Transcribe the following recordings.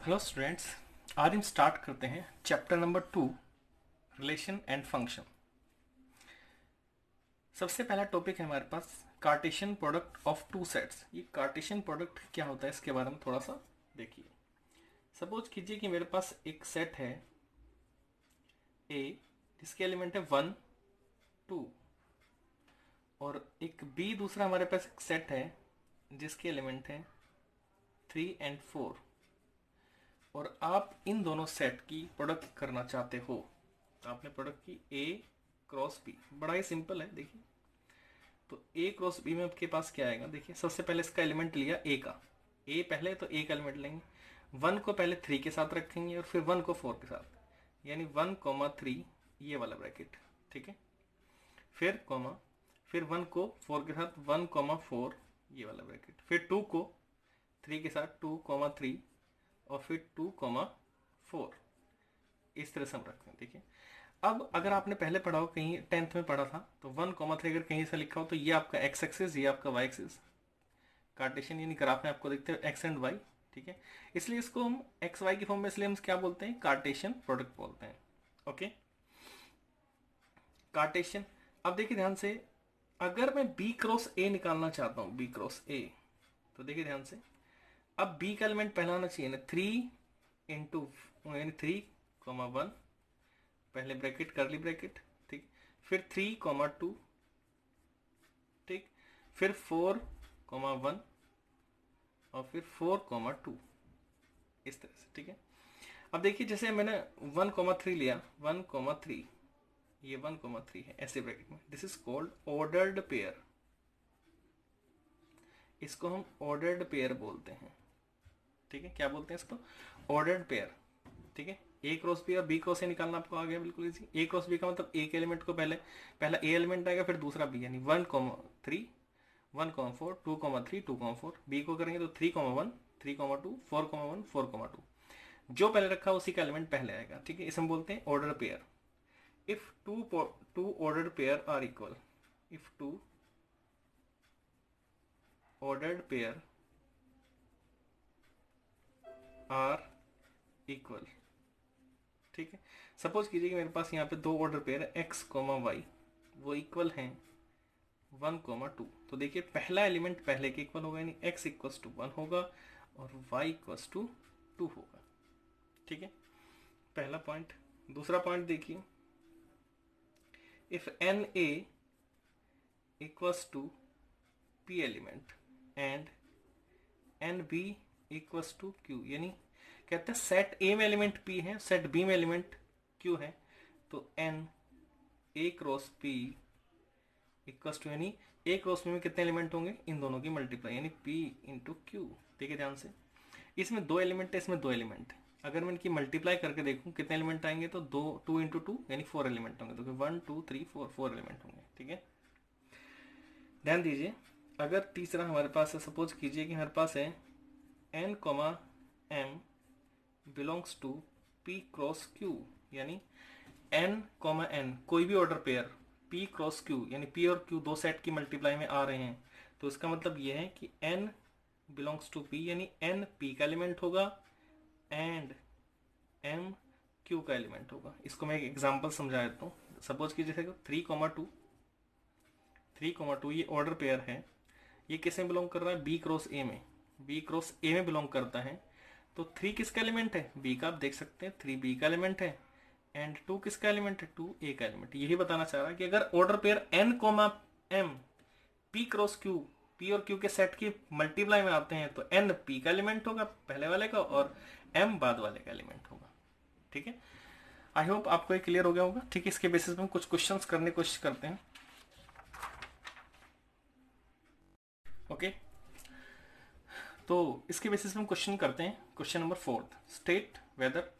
Hello students, आज हम start करते हैं chapter number 2, relation and function. सबसे पहला टॉपिक है हमारे पास Cartesian product of two sets. ये कार्टेशियन प्रोडक्ट क्या होता है इसके बारे में थोड़ा सा देखिए। सपोज कीजिए कि मेरे पास एक सेट है ए जिसके एलिमेंट है 1, 2, और एक बी दूसरा हमारे पास एक सेट है जिसके एलिमेंट है 3 एंड 4, और आप इन दोनों सेट की प्रोडक्ट करना चाहते हो। तो आपने प्रोडक्ट की ए क्रॉस बी, बड़ा ही सिंपल है। देखिए, तो ए क्रॉस बी में आपके पास क्या आएगा। देखिए, सबसे पहले इसका एलिमेंट लिया ए का, ए पहले, तो ए का एलिमेंट लेंगे। 1 को पहले 3 के साथ रखेंगे और फिर 1 को 4 के साथ, यानी 1,3 ये वाला ब्रैकेट, ठीक है। फिर 1 को 4 के साथ 1,4 ये वाला ब्रैकेट, फिर 2 को 3 के साथ 2,3, और फिर 2,4 इस तरह से हम रखते हैं। देखिए, अब अगर आपने पहले पढ़ा हो, कहीं 10th में पढ़ा था, तो 1,3 अगर कहीं से लिखा हो तो ये आपका एक्स एक्सिस, ये आपका वाई एक्सिस। कार्टेशियन यानी ग्राफ में आपको देखते हो एक्स एंड वाई, ठीक है। इसलिए इसको हम एक्स वाई की फॉर्म में, इसलिए हम क्या बोलते हैं, कार्टेशियन प्रोडक्ट बोलते हैं। Okay, Cartesian. अब देखिए ध्यान से, अगर मैं बी क्रॉस ए निकालना चाहता हूँ, बी क्रॉस ए, तो देखिए ध्यान से, अब बी का एलिमेंट पहला आना चाहिए ना, 3 यानी 3,1, पहले ब्रैकेट करली ब्रैकेट, ठीक। फिर 3,2, ठीक। फिर 4,1, और फिर 4,2 इस तरह से, ठीक है। अब देखिए, जैसे मैंने 1,3 लिया, 1,3, ये 1,3 है ऐसे ब्रैकेट में, this is called ordered pair. इसको हम ऑर्डर्ड पेयर बोलते हैं, ठीक है। क्या बोलते हैं इसको, ऑर्डर्ड पेयर, ठीक है। ए क्रॉस बी और बी क्रॉस ए निकालना आपको आ गया बिल्कुल इजी। ए क्रॉस बी का मतलब ए के एलिमेंट को पहला ए एलिमेंट आएगा, फिर दूसरा बी, यानी 1,3, 1,4, 2,3, 2,4। बी को करेंगे तो 3,1, 3,2, 4,1, 4,2, जो पहले रखा उसी का एलिमेंट पहले आएगा, ठीक है। इसे हम बोलते हैं order pair. If two ordered pair are equal, if two ordered pair are equal, ठीक है। सपोज कीजिए कि मेरे पास यहाँ पे दो ऑर्डर पेयर है एक्स कोमा वाई, वो इक्वल हैं 1,2। तो देखिए, पहला एलिमेंट पहले के इक्वल होगा, यानी x इक्वल्स टू 1 होगा और y इक्वल्स टू 2 होगा, ठीक है। पहला पॉइंट। दूसरा पॉइंट देखिए, if n A equals to p element and n B equals to q, यानी कहते हैं सेट ए में एलिमेंट p है, सेट बी में एलिमेंट q है, तो n A cross p equals to, यानी ए क्रॉस में कितने एलिमेंट होंगे, इन दोनों की मल्टीप्लाई, यानी p इंटू क्यू। देखिए ध्यान से, इसमें दो एलिमेंट है, इसमें दो एलिमेंट है। अगर मैं इनकी मल्टीप्लाई करके देखूं कितने एलिमेंट आएंगे, तो 2 यानी 4 एलिमेंट होंगे। तो 1 2 3 4 एलिमेंट होंगे, ठीक है। ध्यान दीजिए, अगर तीसरा हमारे पास है, सपोज कीजिए कि हमारे पास है n m belongs to p cross q, यानी n n कोई भी order pair p cross q, यानी p और q दो सेट की मल्टीप्लाई में आ रहे हैं, तो इसका मतलब यह है कि n बिलोंग्स टू p, यानी n p का एलिमेंट होगा एंड m q का एलिमेंट होगा। इसको मैं एक एग्जांपल समझा देता हूँ। सपोज की जैसे 3,2 ये ऑर्डर पेयर है, ये किस में बिलोंग कर रहा है, b क्रॉस a में, b क्रॉस a में बिलोंग करता है। तो 3 किसका एलिमेंट है, b का, आप देख सकते हैं 3 b का एलिमेंट है, एंड 2 किसका एलिमेंट है, 2 a का एलिमेंट। यही बताना चाह रहा है कि अगर order pair n m p cross q, p और q के सेट की मल्टीप्लाई में आते हैं, तो n p का एलिमेंट होगा पहले वाले का, और m बाद वाले का एलिमेंट होगा, ठीक है। आई होप आपको ये क्लियर हो गया होगा, ठीक है। इसके बेसिस पे हम कुछ क्वेश्चंस करने की कोशिश करते हैं। ओके, तो इसके बेसिस पे हम क्वेश्चन करते हैं। Question number 4, state whether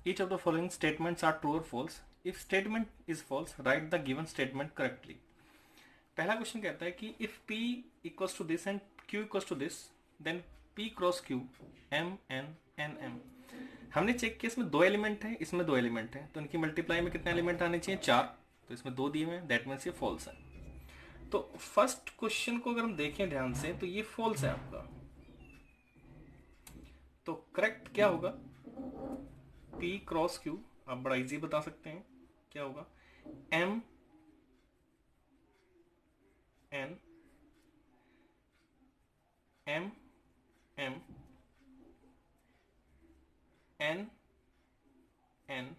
each of the following statements are true और false. If statement is false, write the given statement correctly. पहला क्वेश्चन कहता है कि if p equals to this and q equals to this, then p cross q m n n m। हमने check किया, इसमें दो element है, इसमें दो एलिमेंट है, तो इनकी मल्टीप्लाई में कितने एलिमेंट आने चाहिए, 4। तो इसमें 2 दिए हुए हैं, दैट मीन्स ये फॉल्स है। तो फर्स्ट क्वेश्चन को अगर हम देखें ध्यान से, तो ये फॉल्स है आपका। तो करेक्ट क्या होगा, P क्रॉस Q, आप बड़ा इजी बता सकते हैं क्या होगा, M N M M N N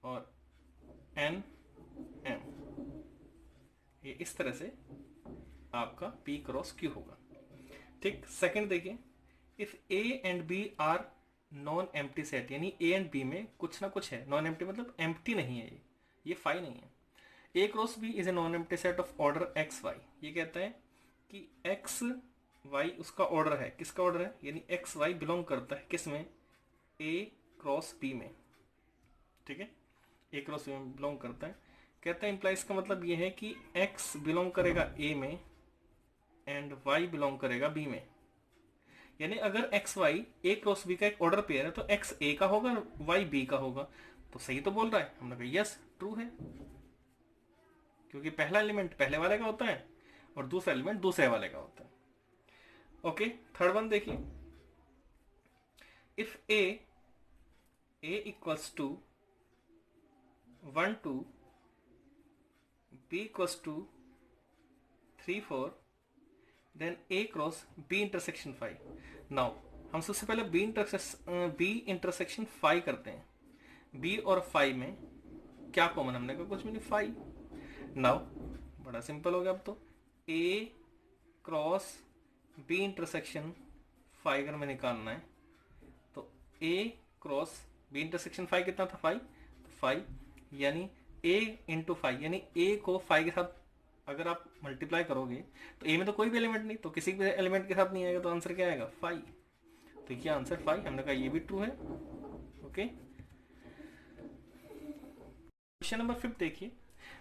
और N M, ये इस तरह से आपका P क्रॉस Q होगा। ठीक, सेकंड देखिए, if A and B are non empty set, यानी A एंड B में कुछ ना कुछ है, नॉन एम्प्टी मतलब एम्प्टी नहीं है, ये फाई नहीं है। A cross B is a non empty set of order x y, ये कहता है कि एक्स वाई उसका ऑर्डर है, किसका ऑर्डर है, यानी एक्स वाई बिलोंग करता है किस में, A क्रॉस B में। ठीक है, A क्रॉस B में बिलोंग करता है, कहता है इंप्लाइज का मतलब ये है कि x बिलोंग करेगा A में एंड y बिलोंग करेगा B में। यानी अगर एक्स वाई ए क्रॉस बी का एक ऑर्डर पेयर है तो एक्स ए का होगा, वाई बी का होगा। तो सही तो बोल रहा है, हमने कहा यस ट्रू है, क्योंकि पहला एलिमेंट पहले वाले का होता है और दूसरा एलिमेंट दूसरे वाले का होता है। ओके, थर्ड वन देखिए, if A equals to 1 2, b equals to 3 4, then A cross B intersection phi. Now हम सबसे पहले B इंटरसेक्शन फाई करते हैं। B और फाई में क्या कॉमन, हमने कहा कुछ भी नहीं, फाई। नाउ बड़ा सिंपल हो गया अब तो, A cross B intersection phi अगर मैं निकालना है तो A cross B intersection phi कितना था, फाई, तो फाई, यानी A इंटू फाई, यानी A को फाई के साथ अगर आप मल्टीप्लाई करोगे तो ए में तो कोई भी एलिमेंट नहीं, तो किसी भी एलिमेंट के साथ नहीं आएगा, तो आंसर क्या आएगा, फाई। तो क्या आंसर फाई, हमने कहा ये भी ट्रू है। ओके, क्वेश्चन नंबर 5 देखिए।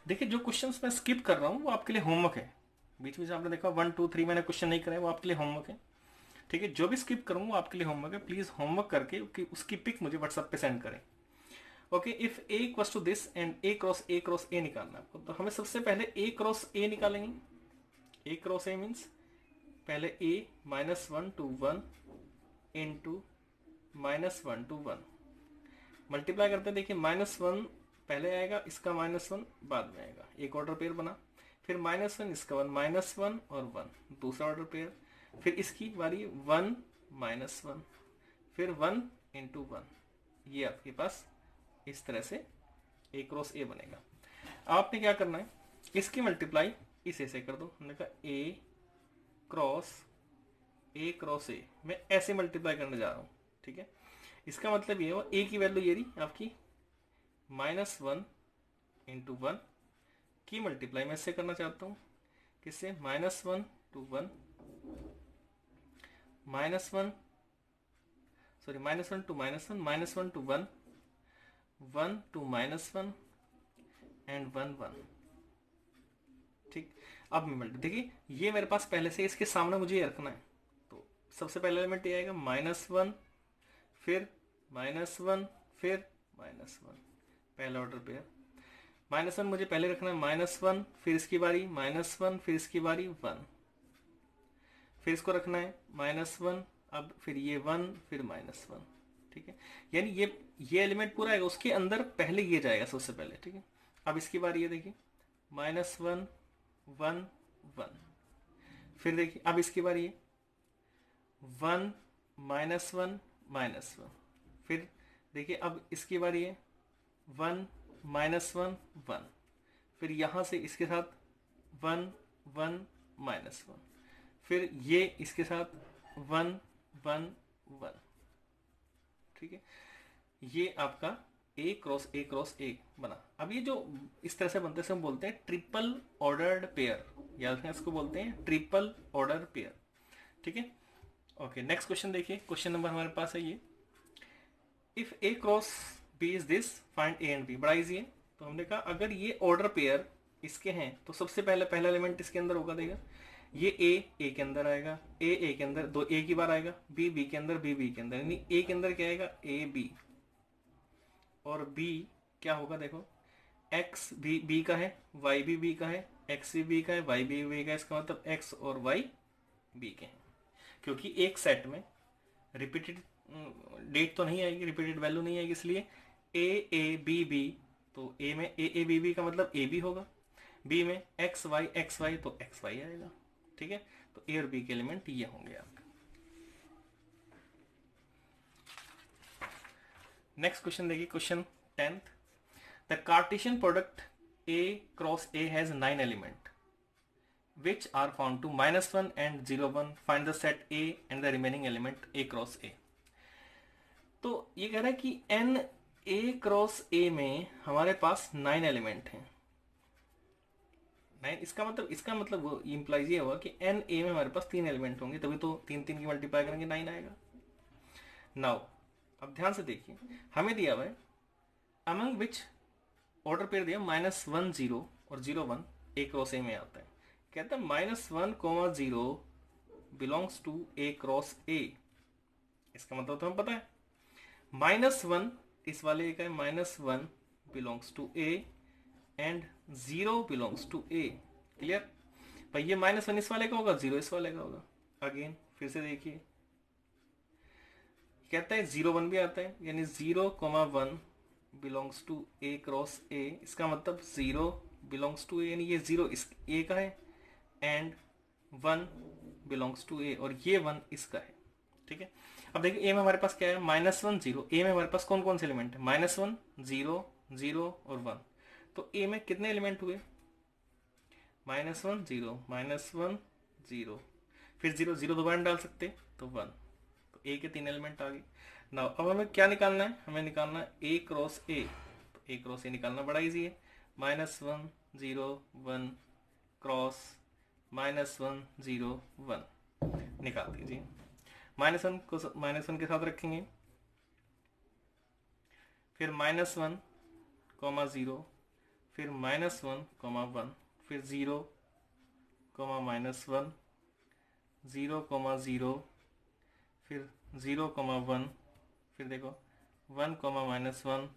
देखिए जो क्वेश्चंस मैं स्किप कर रहा हूँ वो आपके लिए होमवर्क है, बीच में से आपने देखा 1 2 3 मैंने क्वेश्चन नहीं कराए, वो आपके लिए होमवर्क है। ठीक है, जो भी स्किप करूँ वो आपके लिए होमवर्क है, प्लीज होमवर्क करके उसकी पिक मुझे व्हाट्सएप पे सेंड करें। Okay, if A equals to this and A cross A निकालना है आपको, तो हमें सबसे पहले ए क्रॉस ए निकालेंगे। ए क्रॉस ए मीन्स पहले a -1 to 1 into -1 to 1 multiply करते हैं। देखिए -1 पहले आएगा, इसका -1 बाद में आएगा, एक ऑर्डर पेयर बना, फिर -1 इसका 1 -1 और 1 दूसरा ऑर्डर पेयर, फिर इसकी बारी 1 -1, फिर 1 इंटू 1, ये आपके पास इस तरह से a क्रॉस ए बनेगा। आपने क्या करना है, इसकी मल्टीप्लाई इसे से कर दो। हमने कहा a क्रॉस ए मैं ऐसे मल्टीप्लाई करने जा रहा हूं। ठीक है, इसका मतलब ये हुआ a की वैल्यू ये रही आपकी -1 इंटू 1 की मल्टीप्लाई मैं इससे करना चाहता हूं, किससे, -1 to 1 -1 sorry -1 to -1 -1 to 1 1 to -1 and 1 1। ठीक, अब मैं देखिए ये मेरे पास पहले से, इसके सामने मुझे ये रखना है, तो सबसे पहले एलिमेंट ये आएगा -1, फिर -1, फिर -1, पहला ऑर्डर पेयर। -1 मुझे पहले रखना है, -1 फिर इसकी बारी -1 फिर इसकी बारी 1, फिर इसको रखना है -1, अब फिर ये 1 फिर -1। ठीक है, यानी ये एलिमेंट पूरा आएगा, उसके अंदर पहले ये जाएगा सबसे पहले। ठीक है, अब इसकी बारी ये देखिए -1 1 1, फिर देखिए अब इसकी बारी है 1 -1 -1, फिर देखिए अब इसकी बारी है 1 -1 1, फिर यहां से इसके साथ 1 1 -1, फिर ये इसके साथ 1 1 1। ठीक है, ये आपका ए क्रॉस ए बना। अब ये जो इस तरह से बनते हैं हम बोलते हैं ट्रिपल ऑर्डर्ड पेयर, याद रखना इसको बोलते हैं ट्रिपल ऑर्डर पेयर। ठीक है, ओके, नेक्स्ट क्वेश्चन देखिए, क्वेश्चन नंबर हमारे पास है ये, if A cross B is this find A and B. बड़ा इजी है, तो हमने कहा अगर ये ऑर्डर पेयर इसके हैं तो सबसे पहला एलिमेंट इसके अंदर होगा, देगा ये ए के अंदर आएगा, ए के अंदर, दो ए की बार आएगा, बी के अंदर, बी के अंदर, यानी ए के अंदर क्या आएगा, ए बी, और बी क्या होगा, देखो एक्स भी बी का है, वाई भी बी का है, एक्स भी बी का है, वाई भी बी का है, इसका मतलब एक्स और वाई बी के हैं, क्योंकि एक सेट में रिपीटेड डेट तो नहीं आएगी, रिपीटेड वैल्यू नहीं आएगी, इसलिए AABB, तो ए में AABB का मतलब AB होगा, B में XY तो XY आएगा, ठीक है। तो A और B के एलिमेंट ये होंगे आपके। नेक्स्ट क्वेश्चन देखिए, question 10th, the Cartesian product A cross A has 9 element which are found to -1 and 0 1, find the set A and the remaining element A cross A। तो ये कह रहा है कि n A क्रॉस A में हमारे पास 9 element हैं। 9 इसका मतलब वो इम्प्लाइज ये हुआ कि n A में हमारे पास 3 एलिमेंट होंगे, तभी तो 3 3 की मल्टीप्लाई करेंगे 9 आएगा। नाउ अब ध्यान से देखिए, हमें दिया हुआ है अमंग विच ऑर्डर पेयर दिया -1 0 और 0 1 A क्रॉस A में आता है। कहता है -1 0 belongs to A cross A। इसका मतलब तो हमें पता है, -1 इस वाले का है, -1 belongs to A and 0 belongs to A। Clear भाई, ये -1 इस वाले का होगा, 0 इस वाले का होगा। अगेन फिर से देखिए, कहता है 0 1 भी आता है, यानी 0 1 belongs to A cross A। इसका मतलब 0 बिलोंग्स टू A, यानी ये 0 इस A का है एंड 1 बिलोंग्स टू A, और ये 1 इसका है, ठीक है। अब देखिए A में हमारे पास क्या है, -1 0। A में हमारे पास कौन कौन से एलिमेंट है, -1 0 0 और 1। तो A में कितने एलिमेंट हुए, -1 0 -1 0, फिर 0 0 दोबारा डाल सकते तो 1, तो A के 3 एलिमेंट आ गए। नाउ अब हमें क्या निकालना है, हमें निकालना है A क्रॉस A। तो A क्रॉस A निकालना बड़ा इजी है, -1 0 1 क्रॉस -1 0 1 निकाल दीजिए। -1 को -1 के साथ रखेंगे, फिर -1 0, फिर -1 1, फिर 0 -1 0 0, फिर 0 1, फिर देखो 1 -1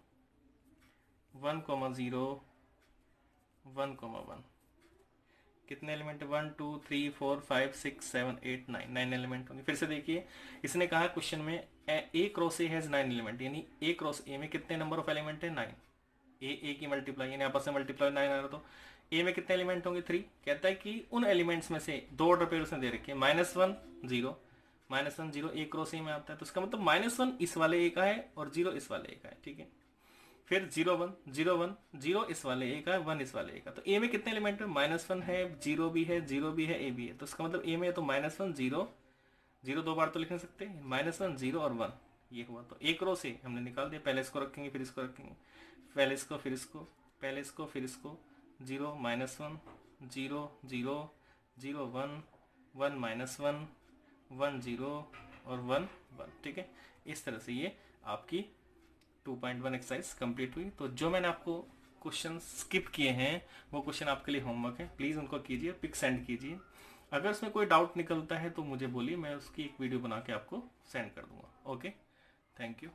1 0 1 1। कितने एलिमेंट है, 1 2 3 4 5 6 7 8 9, 9 एलिमेंट होंगे। फिर से देखिए, इसने कहा क्वेश्चन में A cross A has 9 element, यानी A क्रॉस A में कितने नंबर ऑफ एलिमेंट है, 9। A की मल्टीप्लाई यानी आपस में मल्टीप्लाई 9 आ रहा, तो A में कितने एलिमेंट होंगे, 3। कहता है कि उन एलिमेंट्स में से दो ऑर्डर पेयर उसने दे रखे हैं, -1 0 -1 0 A क्रॉस A में आता है, तो इसका मतलब -1 इस वाले A का है और 0 इस वाले A का है, ठीक है। फिर 0 1 0 1 0 इस वाले A का है, 1 इस वाले A का। तो A में कितने एलिमेंट है, -1 है, 0 भी है, 0 भी है, A भी है। तो इसका मतलब A में तो -1 0 0 दो बार तो लिख नहीं सकते, -1 0 और 1 ये हुआ। तो A क्रॉस A हमने निकाल दिया, पहले इसको रखेंगे फिर इसको रखेंगे, पहले इसको फिर इसको, पहले इसको फिर इसको, 0 -1 0 0 0 1 1 -1 1 0 और 1 1, ठीक है। इस तरह से ये आपकी 2.1 एक्सरसाइज कंप्लीट हुई। तो जो मैंने आपको क्वेश्चन स्किप किए हैं वो क्वेश्चन आपके लिए होमवर्क है, प्लीज़ उनको कीजिए, पिक सेंड कीजिए। अगर उसमें कोई डाउट निकलता है तो मुझे बोलिए, मैं उसकी एक वीडियो बना के आपको सेंड कर दूंगा। Okay, thank you.